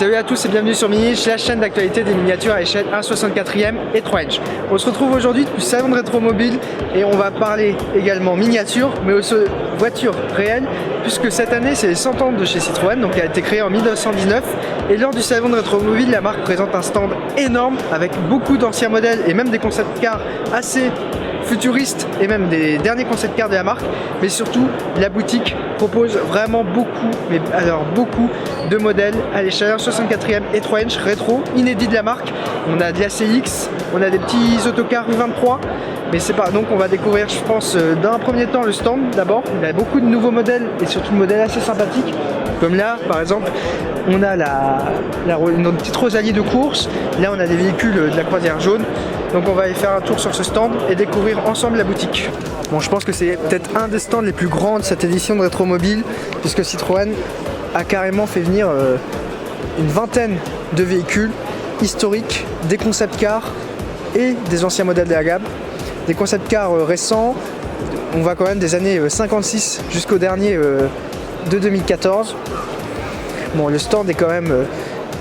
Salut à tous et bienvenue sur Minish, la chaîne d'actualité des miniatures à échelle 1/64e et 3 inch. On se retrouve aujourd'hui du salon de Rétromobile et on va parler également miniature mais aussi voitures réelles, puisque cette année c'est les 100 ans de chez Citroën, donc elle a été créée en 1919, et lors du salon de Rétromobile la marque présente un stand énorme avec beaucoup d'anciens modèles et même des concept cars assez futuristes et même des derniers concept cars de la marque, mais surtout la boutique propose vraiment beaucoup, mais alors beaucoup de modèles à l'échelle 64e et 3 inch rétro, inédits de la marque. On a de la CX, on a des petits autocars U23, mais c'est pas, donc on va découvrir, je pense, dans un premier temps le stand d'abord. Il y a beaucoup de nouveaux modèles et surtout de modèles assez sympathiques, comme là par exemple on a notre petite Rosalie de course. Là on a des véhicules de la croisière jaune. Donc on va aller faire un tour sur ce stand et découvrir ensemble la boutique. Bon, je pense que c'est peut-être un des stands les plus grands de cette édition de Rétromobile, puisque Citroën a carrément fait venir une vingtaine de véhicules historiques, des concept cars et des anciens modèles de la gamme. Des concept cars récents, on va quand même des années 56 jusqu'au dernier de 2014. Bon, le stand est quand même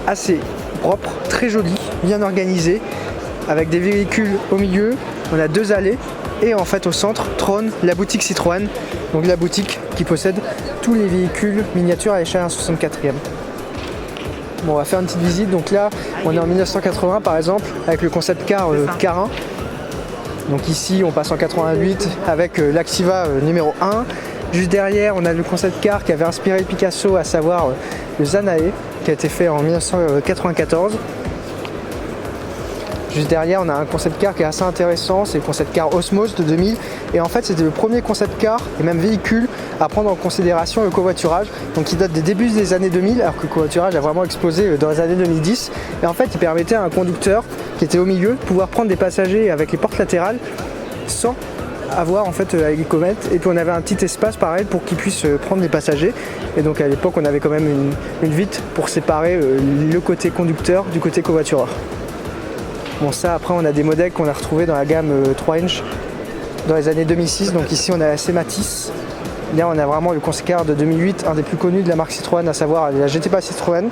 assez propre, très joli, bien organisé, avec des véhicules au milieu. On a deux allées et en fait au centre trône la boutique Citroën, donc la boutique qui possède tous les véhicules miniatures à l'échelle 1/64e. Bon, on va faire une petite visite. Donc là on est en 1980 par exemple avec le concept car Carin. Donc ici on passe en 88 avec l'Activa numéro 1. Juste derrière on a le concept car qui avait inspiré Picasso, à savoir le Zanae, qui a été fait en 1994. Juste derrière on a un concept car qui est assez intéressant, c'est le concept car Osmos de 2000, et en fait c'était le premier concept car et même véhicule à prendre en considération le covoiturage, donc il date des débuts des années 2000, alors que le covoiturage a vraiment explosé dans les années 2010, et en fait il permettait à un conducteur qui était au milieu de pouvoir prendre des passagers avec les portes latérales sans avoir en fait l'hélicomètre, et puis on avait un petit espace pareil pour qu'ils puissent prendre les passagers, et donc à l'époque on avait quand même une vitre pour séparer le côté conducteur du côté covoitureur. Bon, ça après on a des modèles qu'on a retrouvés dans la gamme 3 inch dans les années 2006, donc ici on a la C-Matis. Là on a vraiment le concept car de 2008, un des plus connus de la marque Citroën, à savoir la GT Pass Citroën,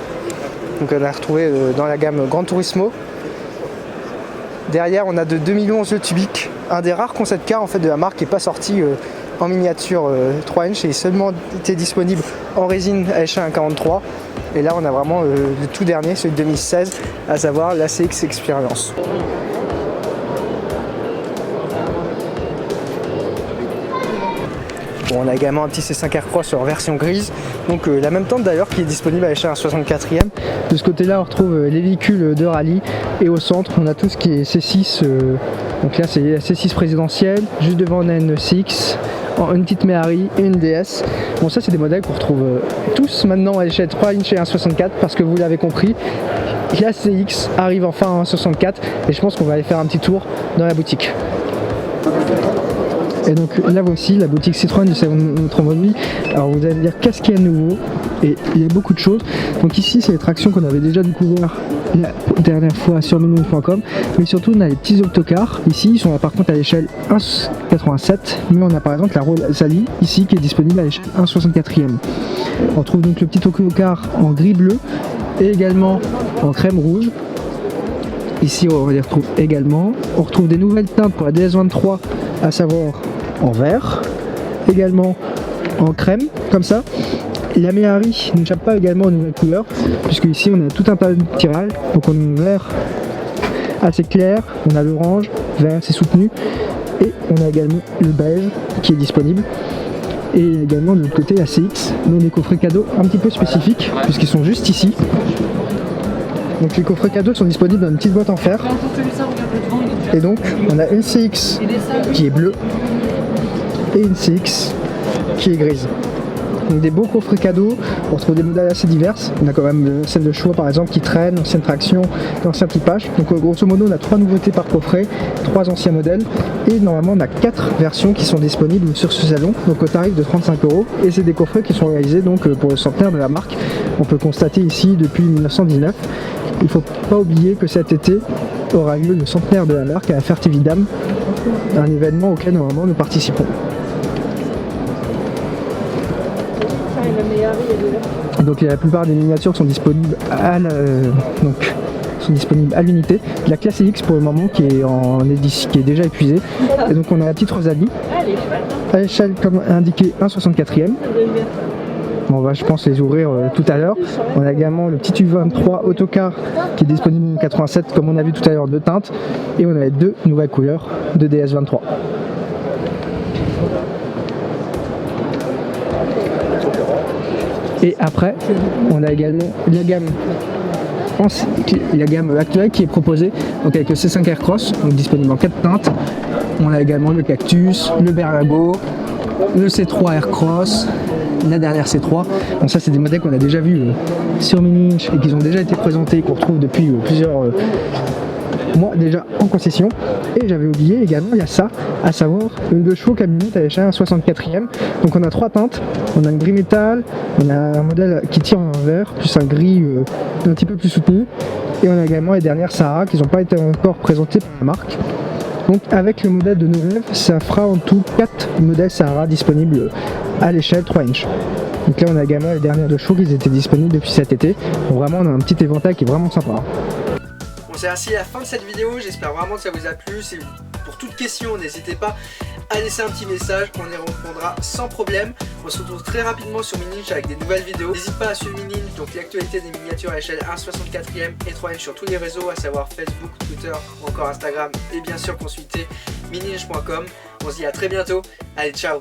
donc on l'a retrouvé dans la gamme Gran Turismo. Derrière on a de 2011 le Tubic, un des rares concept cars en fait de la marque qui n'est pas sorti en miniature 3 inch et seulement été disponible en résine à échelle 1/43. Et là on a vraiment le tout dernier, celui de 2016, à savoir la CX Experience. Bon, on a également un petit C5 Aircross en version grise, donc la même tente d'ailleurs qui est disponible à l'échelle 64e. De ce côté là on retrouve les véhicules de rallye, et au centre on a tout ce qui est C6, donc là c'est la C6 présidentielle, juste devant on a une CX, une petite Méhari et une DS. Bon, ça c'est des modèles qu'on retrouve tous maintenant à l'échelle 3 inch et 1/64, parce que vous l'avez compris, la CX arrive enfin en 1/64, et je pense qu'on va aller faire un petit tour dans la boutique. Et donc là voici la boutique Citroën du salon de Rétromobile. Alors vous allez me dire qu'est-ce qu'il y a de nouveau, et il y a beaucoup de choses. Donc ici c'est les tractions qu'on avait déjà découvert la dernière fois sur minish.com, mais surtout on a les petits autocars ici, ils sont là par contre à l'échelle 1/87, mais on a par exemple la Rosalie ici qui est disponible à l'échelle 1/64e. On trouve donc le petit autocar en gris bleu et également en crème rouge. Ici on les retrouve également. On retrouve des nouvelles teintes pour la DS23, à savoir en vert, également en crème comme ça. La Méhari n'échappe pas également aux nouvelles couleurs, puisque ici on a tout un tas de tirages. Donc on a un vert assez clair, on a l'orange, vert c'est soutenu, et on a également le beige qui est disponible. Et également de l'autre côté la CX, mais des coffrets cadeaux un petit peu spécifiques, puisqu'ils sont juste ici. Donc les coffrets cadeaux sont disponibles dans une petite boîte en fer. Et donc on a une CX qui est bleue et une CX qui est grise. Donc des beaux coffrets cadeaux, on retrouve des modèles assez divers. On a quand même celle de choix par exemple qui traîne, ancienne traction, ancien typage. Donc grosso modo on a 3 nouveautés par coffret, 3 anciens modèles, et normalement on a 4 versions qui sont disponibles sur ce salon, donc au tarif de 35 €. Et c'est des coffrets qui sont réalisés donc pour le centenaire de la marque. On peut constater ici depuis 1919. Il ne faut pas oublier que cet été aura lieu le centenaire de la marque à Fertividam, un événement auquel normalement nous participons. Donc la plupart des miniatures sont disponibles à l'unité. La classe X pour le moment qui est déjà épuisée. Et donc on a la petite Rosalie à échelle comme indiqué 1/64e. On va je pense les ouvrir tout à l'heure. On a également le petit U23 autocar qui est disponible en 87 comme on a vu tout à l'heure, 2 teintes. Et on a les 2 nouvelles couleurs de DS23. Et après on a également la gamme actuelle qui est proposée donc avec le C5 Aircross, donc disponible en 4 teintes. On a également le Cactus, le Berlingot, le C3 Aircross, la dernière C3. Bon, ça c'est des modèles qu'on a déjà vus sur Mini-Inch et qui ont déjà été présentés, qu'on retrouve depuis plusieurs mois déjà en concession. Et j'avais oublié également, il y a ça, à savoir une 2 chevaux camionnette à l'échelle 1/64e. Donc on a 3 teintes, on a un gris métal, on a un modèle qui tire en vert, plus un gris un petit peu plus soutenu. Et on a également les dernières Sahara qui n'ont pas été encore présentées par la marque. Donc avec le modèle de nos rêves, ça fera en tout 4 modèles Sahara disponibles à l'échelle 3 inch. Donc là on a également les dernières 2 chevaux qui étaient disponibles depuis cet été. Donc vraiment on a un petit éventail qui est vraiment sympa. Bon, c'est ainsi la fin de cette vidéo, j'espère vraiment que ça vous a plu. Pour toute question, n'hésitez pas à laisser un petit message, on y répondra sans problème. On se retrouve très rapidement sur Mini-Inch avec des nouvelles vidéos. N'hésite pas à suivre Mini-Inch, donc l'actualité des miniatures à l'échelle 1/64e et 3 inch sur tous les réseaux, à savoir Facebook, Twitter ou encore Instagram. Et bien sûr consulter miniinch.com. On se dit à très bientôt, allez ciao.